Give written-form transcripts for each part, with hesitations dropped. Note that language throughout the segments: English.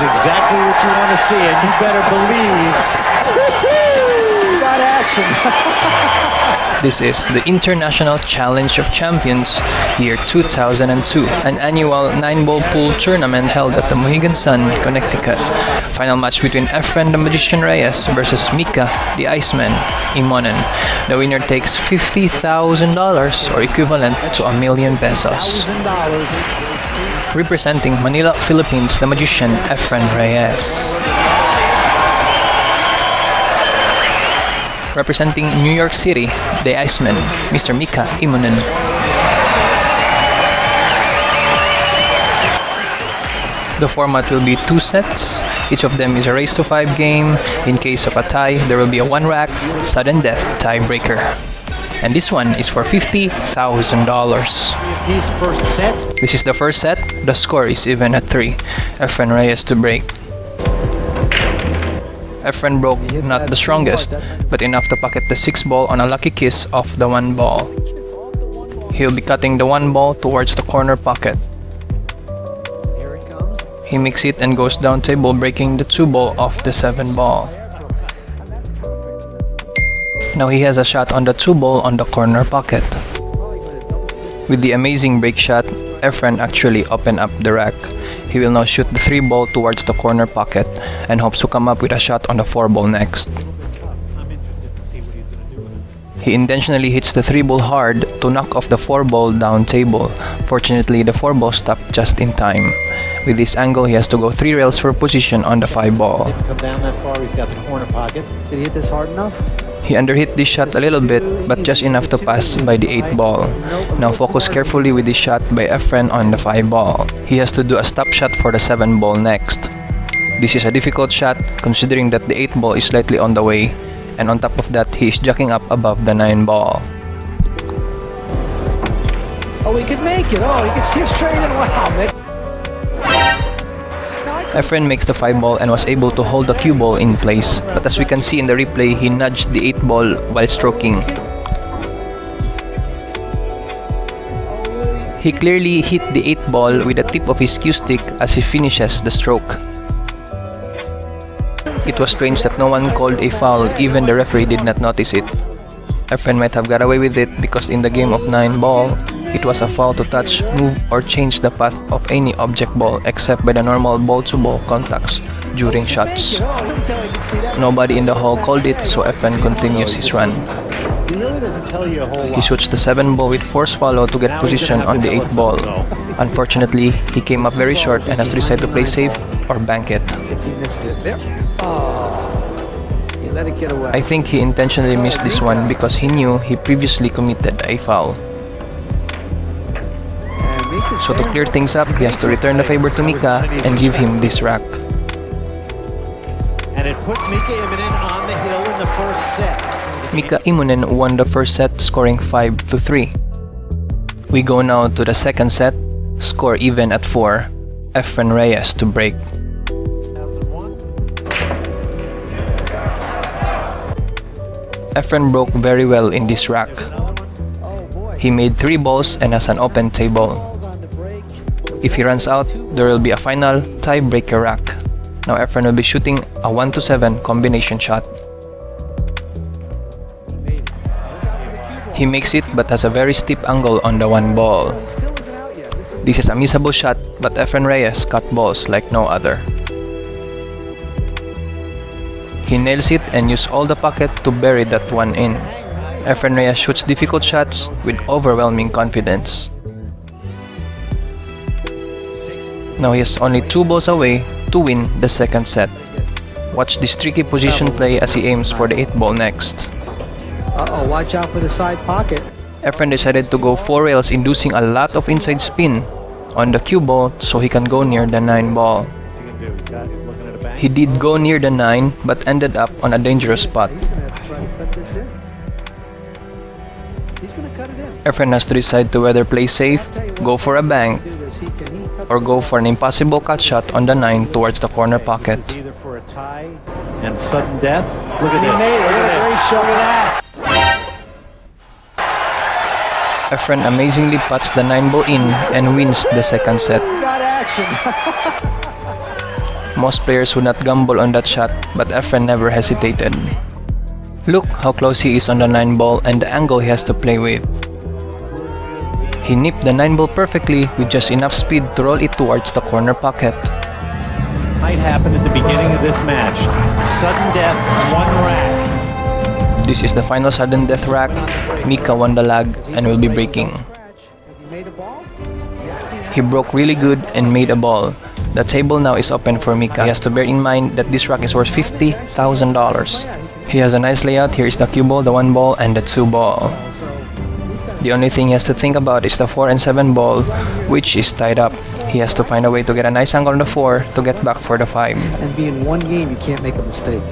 exactly what you want to see, and you better believe got action. This is the International Challenge of Champions year 2002, an annual 9-ball pool tournament held at the Mohegan Sun, Connecticut. Final match between Efren the Magician Reyes versus Mika the Iceman Immonen. The winner takes $50,000 or equivalent to ₱1,000,000. Representing Manila, Philippines, the Magician Efren Reyes. Representing New York City, the Iceman, Mr. Mika Immonen. The format will be 2 sets. Each of them is a race to 5 game. In case of a tie, there will be a 1-rack, sudden death tiebreaker. And this one is for $50,000. This is the first set. The score is even at 3. Efren Reyes to break. Efren broke not the strongest, but enough to pocket the 6 ball on a lucky kiss off the 1 ball. He'll be cutting the 1 ball towards the corner pocket. He makes it and goes down table, breaking the 2 ball off the 7 ball. Now he has a shot on the 2 ball on the corner pocket. With the amazing break shot, Efren actually opened up the rack. He will now shoot the 3 ball towards the corner pocket and hopes to come up with a shot on the 4 ball next. He intentionally hits the 3 ball hard to knock off the 4 ball down table. Fortunately, the 4 ball stopped just in time. With this angle, he has to go 3 rails for position on the 5 ball. Didn't come down that far. He's got the corner pocket. Did he hit this hard enough? He underhit this shot a little bit, but just enough to pass by the 8 ball. Now focus carefully with this shot by Efren on the 5 ball. He has to do a stop shot for the 7 ball next. This is a difficult shot considering that the 8 ball is slightly on the way, and on top of that, he is jacking up above the 9 ball. Oh, he could make it. Oh, he could see it straight in. Wow, man. Efren makes the 5 ball and was able to hold the cue ball in place, but as we can see in the replay, he nudged the 8 ball while stroking. He clearly hit the 8 ball with the tip of his cue stick as he finishes the stroke. It was strange that no one called a foul, even the referee did not notice it. Efren might have got away with it because in the game of 9 ball, it was a foul to touch, move, or change the path of any object ball except by the normal ball-to-ball contacts during shots. Nobody in the hall called it, so Efren continues his run. He shoots the 7 ball with force follow to get position on the 8 ball. Unfortunately, he came up very short and has to decide to play safe or bank it. I think he intentionally missed this one because he knew he previously committed a foul. So to clear things up, he has to return the favor to Mika and give him this rack. And it puts Mika Immonen on the hill in the first set. Mika Immonen won the first set, scoring 5-3. We go now to the second set, score even at 4. Efren Reyes to break. Efren broke very well in this rack. He made 3 balls and has an open table. If he runs out, there will be a final tiebreaker rack. Now Efren will be shooting a 1-7 combination shot. He makes it but has a very steep angle on the 1 ball. This is a missable shot, but Efren Reyes cut balls like no other. He nails it and uses all the pocket to bury that one in. Efren Reyes shoots difficult shots with overwhelming confidence. Now he is only 2 balls away to win the second set. Watch this tricky position play as he aims for the 8 ball next. Uh-oh, watch out for the side pocket. Efren decided to go 4 rails, inducing a lot of inside spin on the cue ball so he can go near the 9 ball. He did go near the 9 but ended up on a dangerous spot. Efren has to decide to whether play safe, go for a bank, or go for an impossible cut shot on the 9 towards the corner pocket. Either for a tie and sudden death. Look at this. He made it. Look at a great shot. Look at that. Efren amazingly puts the 9 ball in and wins the second set. Got action. Most players would not gamble on that shot, but Efren never hesitated. Look how close he is on the 9 ball and the angle he has to play with. He nipped the 9 ball perfectly with just enough speed to roll it towards the corner pocket. Might happen at the beginning of this match. Sudden death, one rack. This is the final sudden death rack. Mika won the lag and will be breaking. He broke really good and made a ball. The table now is open for Mika. He has to bear in mind that this rack is worth $50,000. He has a nice layout. Here is the cue ball, the 1 ball, and the 2 ball. The only thing he has to think about is the 4 and 7 ball, which is tied up. He has to find a way to get a nice angle on the 4 to get back for the 5. And being one game, you can't make a mistake.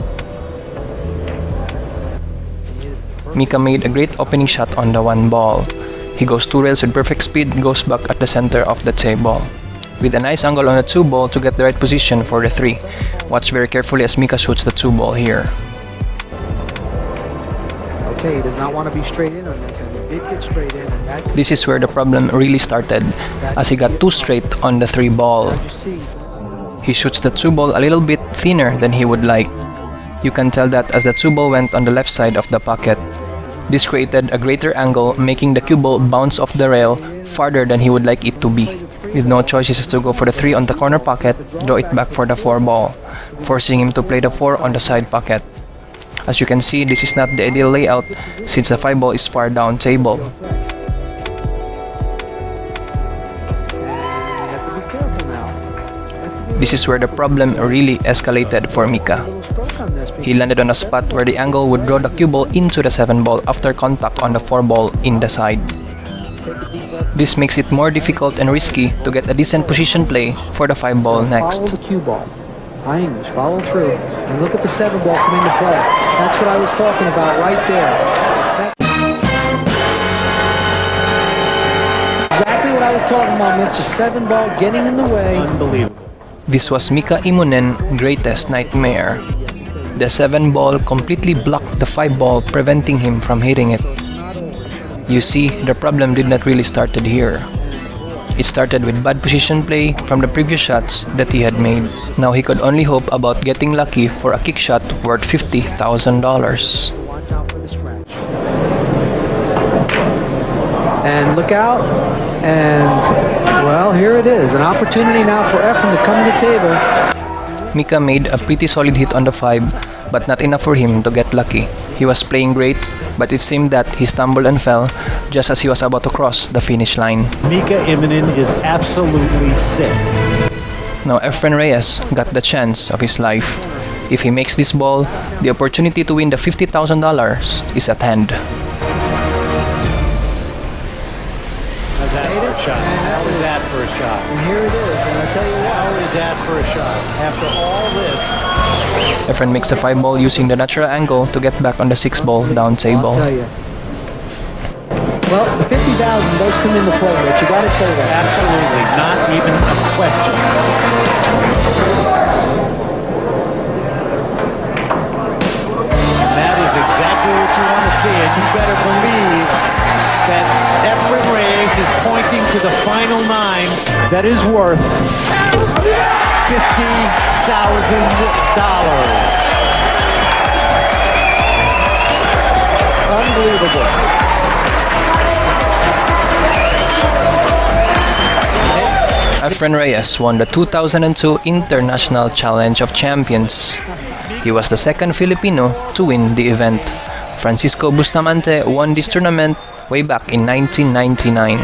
Mika made a great opening shot on the 1 ball. He goes 2 rails with perfect speed, goes back at the center of the table. With a nice angle on the 2 ball to get the right position for the 3. Watch very carefully as Mika shoots the 2 ball here. Okay, he does not want to be straight in on this, and he did get straight in, and that This is where the problem really started, as he got too straight on the 3 ball. you see. He shoots the 2 ball a little bit thinner than he would like. You can tell that as the 2 ball went on the left side of the pocket. This created a greater angle, making the cue ball bounce off the rail farther than he would like it to be. With no choice, he has to go for the 3 on the corner pocket, draw it back for the 4 ball, forcing him to play the 4 on the side pocket. As you can see, this is not the ideal layout since the 5 ball is far down table. And you have to be careful now. This is where the problem really escalated for Mika. Little stroke on this. He landed on a spot where the angle would draw the cue ball into the 7 ball after contact on the 4 ball in the side. Take a deep breath. This makes it more difficult and risky to get a decent position play for the 5 ball Follow next. the cue ball. High English, follow through. And look at the 7 ball come into play. That's what I was talking about right there. Exactly what I was talking about, Mitch. The 7 ball getting in the way. Unbelievable. This was Mika Immonen's greatest nightmare. The 7 ball completely blocked the 5 ball, preventing him from hitting it. You see, the problem did not really started here. It started with bad position play from the previous shots that he had made. Now he could only hope about getting lucky for a kick shot worth $50,000. Watch out for the scratch. And look out. And, well, here it is. An opportunity now for Efren to come to the table. Mika made a pretty solid hit on the 5, but not enough for him to get lucky. He was playing great, but it seemed that he stumbled and fell just as he was about to cross the finish line. Mika Immonen is absolutely sick. Now Efren Reyes got the chance of his life. If he makes this ball, the opportunity to win the $50,000 is at hand. How's that for a shot? How is that for a shot? And here it is. And I tell you what. How is that for a shot? After all this, Efren makes a 5 ball using the natural angle to get back on the 6 ball down table. I'll tell you. Well, the 50,000 does come into play, but you got to say that. absolutely not even a question. And that is exactly what you want to see, and you better believe that Efren Reyes is pointing to the final 9 that is worth $50,000. Unbelievable. Efren Reyes won the 2002 International Challenge of Champions. He was the second Filipino to win the event. Francisco Bustamante won this tournament way back in 1999.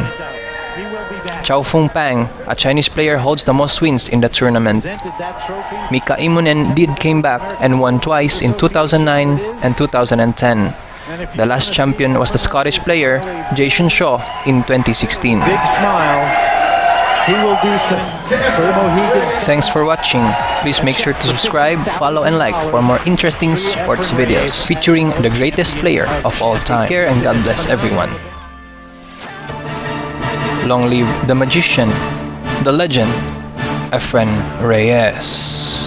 Chow Fung Pang, a Chinese player, holds the most wins in the tournament. Mika Immonen did came back and won twice in 2009 and 2010. The last champion was the Scottish player Jason Shaw in 2016. Big smile. He will do some for the Mohegans. Thanks for watching. Please make sure to subscribe, follow, and like for more interesting sports videos featuring the greatest player of all time. Take care and God bless everyone. Long live the magician, the legend, Efren Reyes.